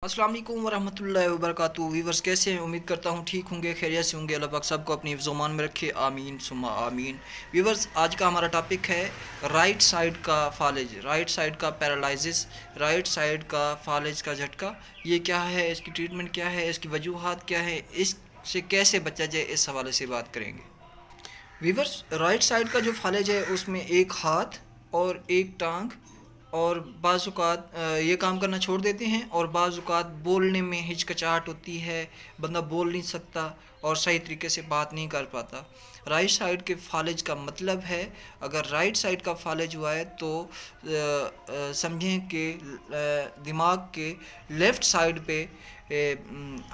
अस्सलाम वालेकुम वरहमतुल्लाहि वबरकातुहू। वीवर्स कैसे हैं? उम्मीद करता हूँ ठीक होंगे, खैरियत से होंगे। अल्लाह पाक सबको अपनी ज़ुबान में रखे, आमीन सुम्मा आमीन। वीवर्स आज का हमारा टॉपिक है राइट साइड का फालिज, राइट साइड का पैरालिसिस, राइट साइड का फालिज का झटका। ये क्या है, इसकी ट्रीटमेंट क्या है, इसकी वजूहात क्या है, इससे कैसे बचा जाए, इस हवाले से बात करेंगे। वीवर्स राइट साइड का जो फालिज है उसमें एक हाथ और एक टांग और बाज़ औक़ात ये काम करना छोड़ देते हैं और बाज़ औक़ात बोलने में हिचकिचाहट होती है, बंदा बोल नहीं सकता और सही तरीके से बात नहीं कर पाता। राइट साइड के फालिज का मतलब है, अगर राइट साइड का फालिज हुआ है तो समझें कि दिमाग के लेफ़्ट साइड पे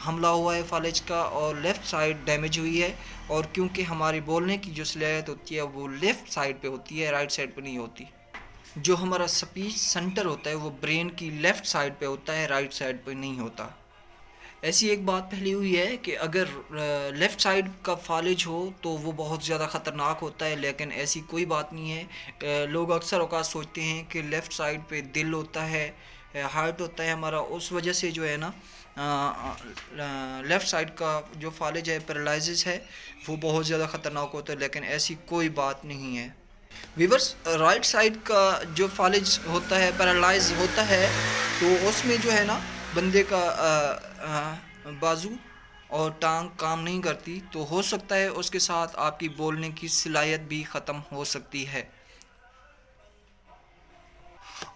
हमला हुआ है फालिज का और लेफ़्ट साइड डैमेज हुई है। और क्योंकि हमारी बोलने की जो सलाहियत होती है वो लेफ़्ट साइड पे होती है, राइट साइड पे नहीं होती। जो हमारा स्पीच सेंटर होता है वो ब्रेन की लेफ़्ट साइड पे होता है, राइट साइड पे नहीं होता। ऐसी एक बात फैली हुई है कि अगर लेफ़्ट साइड का फालिज हो तो वो बहुत ज़्यादा ख़तरनाक होता है, लेकिन ऐसी कोई बात नहीं है। लोग अक्सर औक़ात सोचते हैं कि लेफ़्ट साइड पे दिल होता है, हार्ट होता है हमारा, उस वजह से जो है ना लेफ़्ट साइड का जो फालिज है, पैरालिसिस है, वो बहुत ज़्यादा ख़तरनाक होता है, लेकिन ऐसी कोई बात नहीं है। वीवर्स राइट साइड का जो फालिज होता है, पैरालाइज होता है, तो उसमें जो है ना बंदे का बाजू और टांग काम नहीं करती, तो हो सकता है उसके साथ आपकी बोलने की सलाहियत भी ख़त्म हो सकती है।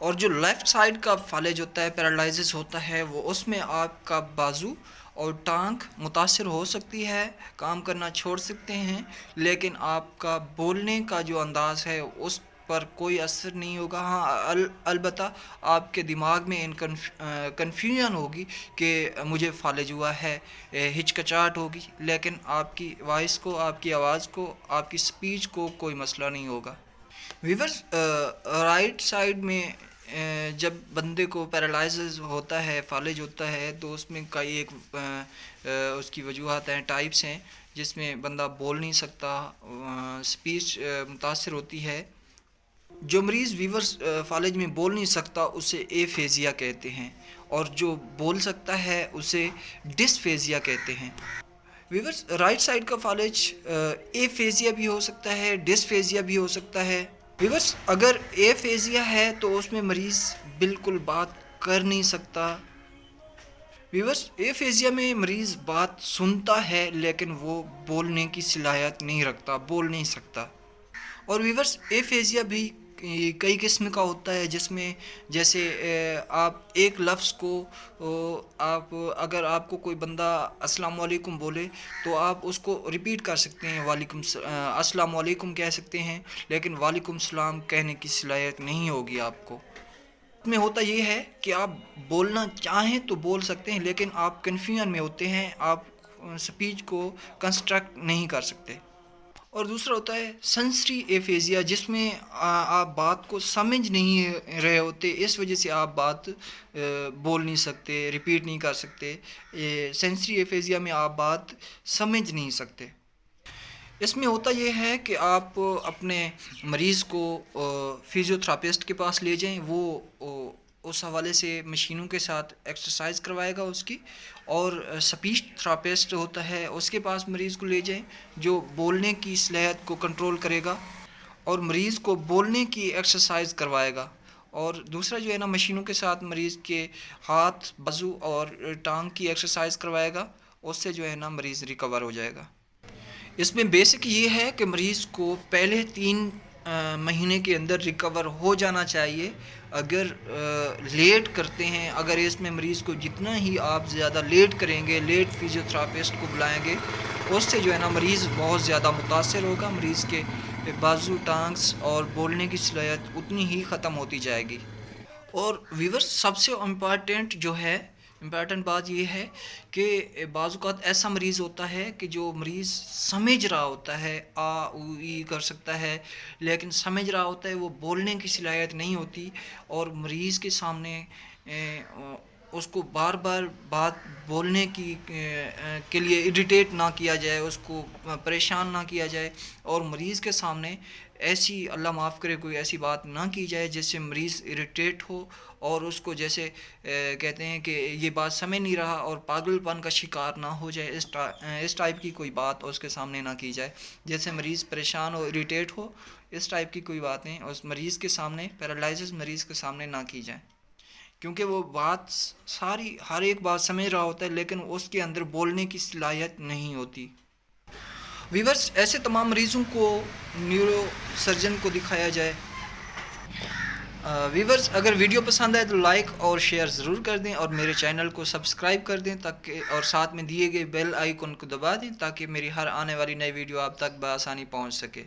और जो लेफ़्ट साइड का फालिज होता है, पैरालिसिस होता है, वो उसमें आपका बाजू और टांग मुतासिर हो सकती है, काम करना छोड़ सकते हैं, लेकिन आपका बोलने का जो अंदाज़ है उस पर कोई असर नहीं होगा। हाँ, अलबत्ता आपके दिमाग में कन्फ्यूजन होगी कि मुझे फालिज हुआ है, हिचकिचाहट होगी, लेकिन आपकी वॉइस को, आपकी आवाज़ को, आपकी स्पीच को कोई मसला नहीं होगा। वीवर्स राइट साइड में जब बंदे को पैरालिसिस होता है, फालिज होता है, तो उसमें कई एक उसकी वजूहत हैं, टाइप्स हैं, जिसमें बंदा बोल नहीं सकता, स्पीच मुतासर होती है। जो मरीज़ वीवर्स फालिज में बोल नहीं सकता उसे एफेजिया कहते हैं, और जो बोल सकता है उसे डिस्फेजिया कहते हैं। वीवर्स राइट साइड का फालिज एफेजिया भी हो सकता है, डिस्फेजिया भी हो सकता है। वीवर्स अगर एफेजिया है तो उसमें मरीज़ बिल्कुल बात कर नहीं सकता। वीवर्स एफेजिया में मरीज़ बात सुनता है लेकिन वो बोलने की सलाहियत नहीं रखता, बोल नहीं सकता। और वीवर्स एफेजिया भी कई किस्म का होता है, जिसमें जैसे आप एक लफ्ज़ को आप अगर आपको कोई बंदा अस्सलाम वालेकुम बोले तो आप उसको रिपीट कर सकते हैं, अस्सलाम वालेकुम कह सकते हैं, लेकिन वालेकुम सलाम कहने की सलाहियत नहीं होगी आपको। में होता ये है कि आप बोलना चाहें तो बोल सकते हैं, लेकिन आप कन्फ्यूजन में होते हैं, आप स्पीच को कंस्ट्रक्ट नहीं कर सकते। और दूसरा होता है सेंसरी एफेजिया, जिसमें आप बात को समझ नहीं रहे होते, इस वजह से आप बात बोल नहीं सकते, रिपीट नहीं कर सकते। सेंसरी एफेजिया में आप बात समझ नहीं सकते। इसमें होता यह है कि आप अपने मरीज़ को फिज़ियोथेरापिस्ट के पास ले जाएं, वो उस हवाले से मशीनों के साथ एक्सरसाइज करवाएगा उसकी, और स्पीच थेरापिस्ट होता है उसके पास मरीज़ को ले जाएं, जो बोलने की सलाहियत को कंट्रोल करेगा और मरीज़ को बोलने की एक्सरसाइज करवाएगा। और दूसरा जो है ना, मशीनों के साथ मरीज़ के हाथ, बाजू और टांग की एक्सरसाइज करवाएगा, उससे जो है ना मरीज़ रिकवर हो जाएगा। इसमें बेसिक ये है कि मरीज़ को पहले 3 महीने के अंदर रिकवर हो जाना चाहिए। अगर लेट करते हैं, अगर इसमें मरीज़ को जितना ही आप ज़्यादा लेट करेंगे, लेट फिज़ियोथेरापिस्ट को बुलाएंगे, उससे जो है ना मरीज़ बहुत ज़्यादा मुतासर होगा, मरीज़ के बाजू, टांग्स और बोलने की सलाहियत उतनी ही ख़त्म होती जाएगी। और वीवर्स सबसे इम्पॉर्टेंट बात यह है कि बाज़ औक़ात ऐसा मरीज़ होता है कि जो मरीज़ समझ रहा होता है, आ ऊ ई कर सकता है, लेकिन समझ रहा होता है, वो बोलने की सलाहियत नहीं होती, और मरीज़ के सामने اس کو بار بار بات بولنے کے لیے اریٹیٹ نہ کیا جائے، اس کو پریشان نہ کیا جائے، اور مریض کے سامنے ایسی اللہ معاف کرے کوئی ایسی بات نہ کی جائے جس سے مریض اریٹیٹ ہو اور اس کو جیسے کہتے ہیں کہ یہ بات سمجھ نہیں رہا اور پاگل پن کا شکار نہ ہو جائے، اس ٹائپ کی کوئی بات اس کے سامنے نہ کی جائے جس سے مریض پریشان ہو، اریٹیٹ ہو۔ اس ٹائپ کی کوئی باتیں اس مریض کے سامنے، پیرالائزڈ مریض کے سامنے نہ کی جائیں، کیونکہ وہ بات ساری ہر ایک بات سمجھ رہا ہوتا ہے لیکن اس کے اندر بولنے کی صلاحیت نہیں ہوتی۔ ویورز، ایسے تمام مریضوں کو نیورو سرجن کو دکھایا جائے۔ ویورز، اگر ویڈیو پسند آئے تو لائک اور شیئر ضرور کر دیں اور میرے چینل کو سبسکرائب کر دیں تاکہ، اور ساتھ میں دیے گئے بیل آئیکن کو دبا دیں تاکہ میری ہر آنے والی نئی ویڈیو آپ تک بآسانی پہنچ سکے۔